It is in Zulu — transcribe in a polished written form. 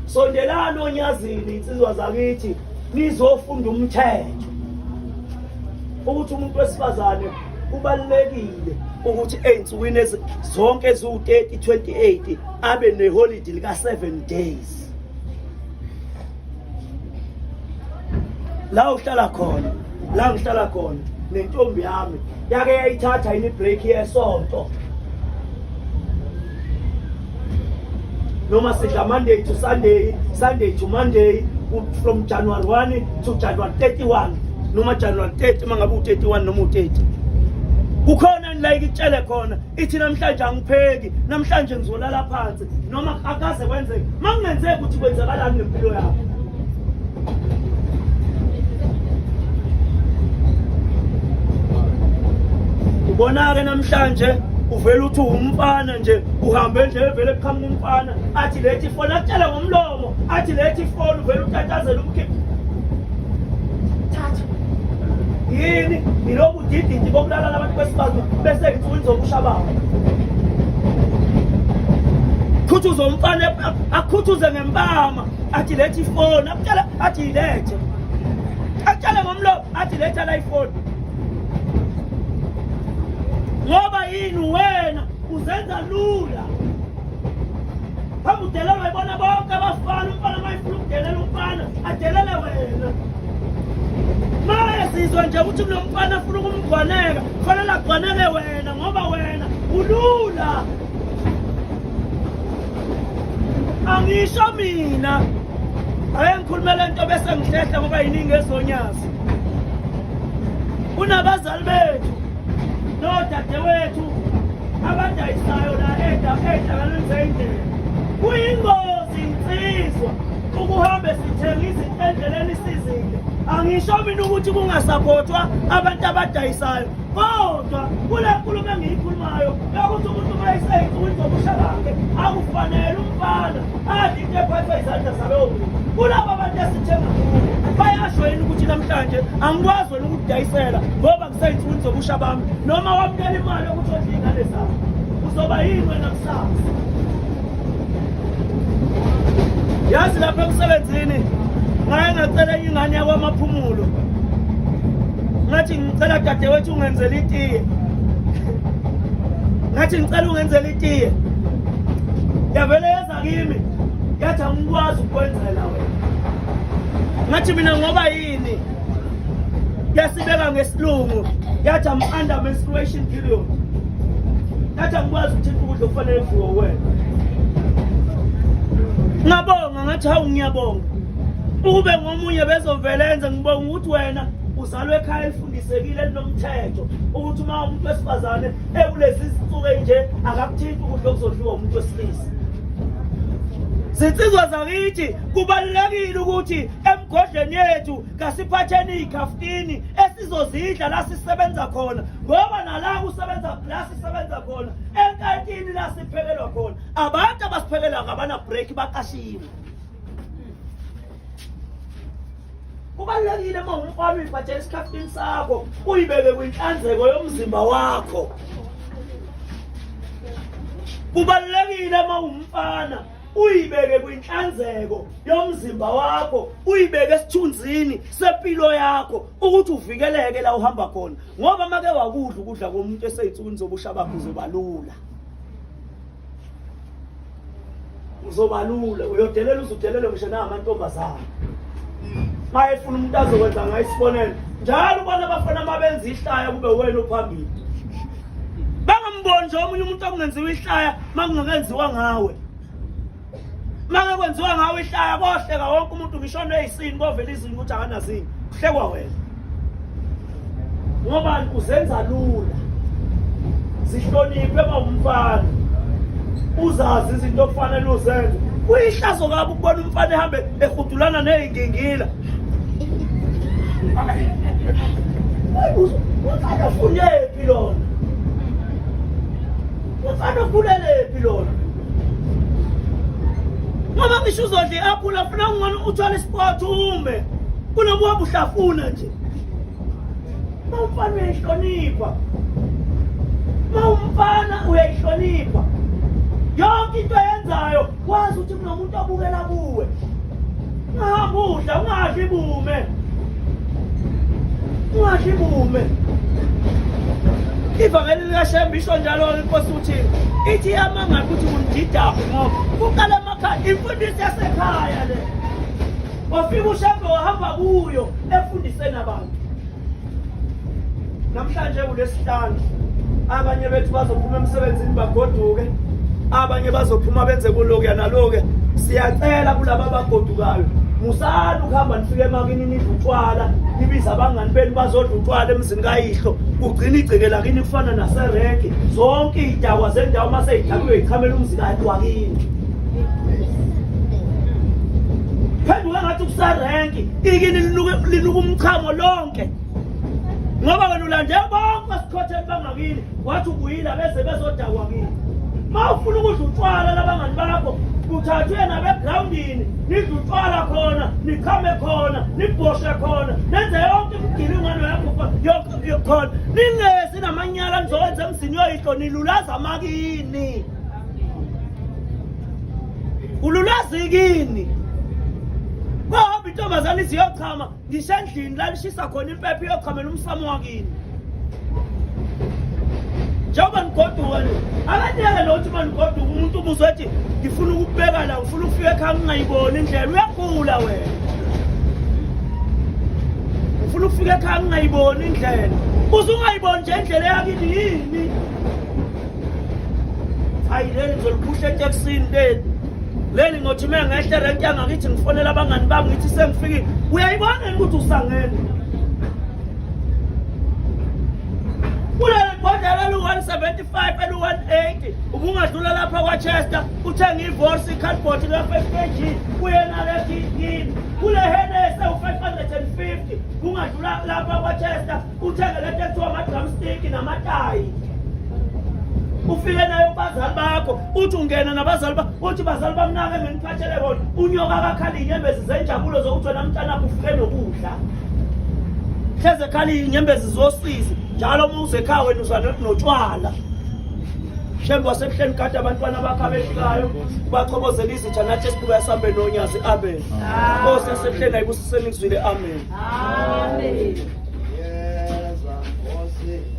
sondelana onyazini insizwa zakithi nizofunda umthetho ukuthi umuntu wesifazane kubalulekile ukuthi ey'nsukwini zonke eziwu-30 28 abe neholiday lika-7 days. La uhlala khona nentombi yami yake yayithatha yini ibreak yesonto noma sidla Monday to Sunday, Sunday to Monday, from January 1 to January 31 noma January 30 mangabe u-31 noma u-30. Kukhona la ikitshele khona ithi namhlanje angipheki, namhlanje ngizolala phansi noma akaze kwenzeke. Mangenzeki ukuthi kwenzakalani ngempilo yakho. Ubona-ke namhlanje uvela uthi umfana nje uhambe nje vele kuqhamuka umfana athi lethi ifoni akutshela ngomlomo athi lethi ifoni uvela utatazela umkhiphi. Thatha yini iloku dididi bokulala labantu besifazane bese ngithuka izobusha babo. Khuthuza umfana akhuthuze ngempama athi lethi ifoni akutshela athi ilethe akutshela ngomlomo athi letha la ifoni. Ngoba yini wena uzenza lula phambudelela wayibona bonke abafana umfana mayifuna ukudelela umfana adelele wena. Maye sizwa nje ukuthi kulo mfana afuna ukumgwaneka kufanele agwaneke wena ngoba wena ulula. Angisho mina ayengikhulumela into bese ngihlehla ngoba yiningi ezonyazi. Kunabazali bethu nodadewethu abadayisayo la edlanganisa indlela. Kuyingozi insizwa ukuhambe sithenga izinto endleleni isizile. Angisho mina ukuthi kungasapotwa abantu abadayisayo, kodwa kule nkulumo engiyikhulumayo yokuthi umuntu uma eseyinsukwini zobusha bakhe akufanele umfana adle into ephathwa izandla zabobili. Kulabo abantu esithenga kubo bayasho yini ukuthi namhlanje angikwazi wena ukudayisela ngoba ngiseyinsukwini zobusha bami noma wamukela imali yokuthi odle ingane zabo uzoba yini wena kusasa? Yazi lapha emsebenzini ngaye ngacela ingane yakwamaphumulo ngathi ngicela dadewethu ungenzela itiye, ngathi ngicela ungenzela itiye. Yavele yeza kimi yathi angikwazi ukwenzela wena. Ngathi mina ngoba yini yasibeka ngesilungu yathi am under menstruation period. Yathi angikwazi ukuthi ukudla kufanele kuwo wena. Ngabonga ngathi hawu ngiyabonga ukube ngomunye bezovelenza ngibonga ukuthi wena uzalwe ekhaya elifundisekile elinomthetho ukuthi uma umuntu wesifazane ekulezi izinsuku nje akakuthinti ukudla okuzodliwa umuntu wesilisa. Zinsizwa zakithi kubalulekile ukuthi emgodleni yethu kasiphatheni ikhaftini esizozidla la sisebenza khona ngoba nala kusebenza la sisebenza khona enkantini la siphekelwa khona abantu abasiphekela ngabana break baqashiwe. Kubalulekile uma umfana uyiphathela isikhaftini sakho uyibeke kwinhlanzeko yomzimba wakho. Kubalulekile uma umfana uyibeke kwinhlanzeko yomzimba wakho, uyibeke esithunzini sempilo yakho ukuthi uvikeleke la uhamba khona ngoba make wakudla ukudla komuntu eseyinsukwini zobusha bakho uzobalula uyodelela uzudelele ngisho namantombazana. Maye efuna umuntu azokwenza ngayisibonela njalo ubona abafana mabenza ihlaya kube wena uphambili. Bangamboni nje omunye umuntu okungenziwa ihlaya makungenziwa ngawe. Maka kwenziwa ngawe ihlaya kohleka wonke umuntu ngisho nezisini kovela izini ukuthi akanazini kuhlekwa wena. Ngoba uzenza lula. Sihloniphe umfana. Uzazi izinto okufanele uzenze. Kuyihlazo kabi ukubona umfana ehambe ehudulana nezingingila. Umfana ufunephi lona? Umfana ufulelephi lona? Ngoba ngisho uzodla i-apula ufuna ungona uthwala isport ume kunobuhamba uhlafuna nje. Umfana uyayihlonipha. Umfana uyayihlonipha. yonke into ayenzayo wazi ukuthi kunomuntu obukela kuwe. Ungahambudla, ungadli ibume. Ungadli ibume. Ivangeli likaShembe isho njalo inkosi uthini? Ithi yamanga ukuthi undidafu ngoba kuqala emakhaya imfundiso yasekhaya le. Wafika uShembe wahamba kuyo efundiseni abantu. Namhlanje kulesihlanu abanye bethu bazophuma emsebenzini bagoduke, abanye bazophuma benze kulokuya nalokuya. Siyacela kulabo abagodukayo, musana ukuhamba nifike emakini nidla utshwala, nibiza abangani benu bazodla utshwala emzini kayihlo, kugcina igcekela kini kufana naserenki. Zonke izidakwa zendawo mase yidakwe ichamela umzini wakini. Phenduka ngathi kuserenki, ikini linuka umchamo lonke. Ngoba wena ulande bonke esikhotheni bangakini, wathi ubuyila beze bezodakwa kini. Mawufuna ukudla utshwala labangani bakho, kuthathwe nabegroundini, nidla utshwala khona, nikhame khona, nibhoshe khona, nenze yonke imigilingwane yakho khona. Ningezi namanyala nizowenza emzini yoyihlo, nilulaza amakini. Ululazi kini. Ngoba intombazane iziyochama ngisendlini la lishisa khona impepho iyochamela umsamo wakini. Njengoba nigoduka nje, akanyeke nokuthi uma nigoduka umuntu ubuzwe ethi ngifuna ukubheka la, ngifuna ukufika ekhaya ngingayiboni indlela, uyagula wena. Ufuna ukufika ekhaya ngingayiboni indlela, uzungayiboni nje indlela yakini yini? Hayi leli ngizoliphusha etekisini leli. Leli ngothi mina ngehle renki yangakithi ngifonela abangani bami ngithi sengifikile. Uyayibona ukuthi usangene? Kuleli bhodlela lu-175 elu-180 ubungadlula lapha kwaChester uthenga ivorsi i-cardboard ka-5 kg kuyena lekini. Kule Hennessy u-550 bungadlula lapha kwaChester uthenge lento ekuthiwa ama-drumstick namatayi. Ufike nayo bazali bakho uthi ungena nabazali bakho uthi bazali bamnake ngeniphathele bona unyoka akakhala inyembezi zenjabulo zokuthi wena mntana ufike nokudla. Hleze ekhala inyembezi zosizi njalo uma uzekhaya wena uzana notshwala. Shembe wasebuhleni kade abantwana bakho abefikayo bachobozela izitha nathi esibuya sambe nonyazi. Amen. Nkosi yasebuhleni ayibusiseni ngizwile. Amen. Amen. Yeza Nkosi.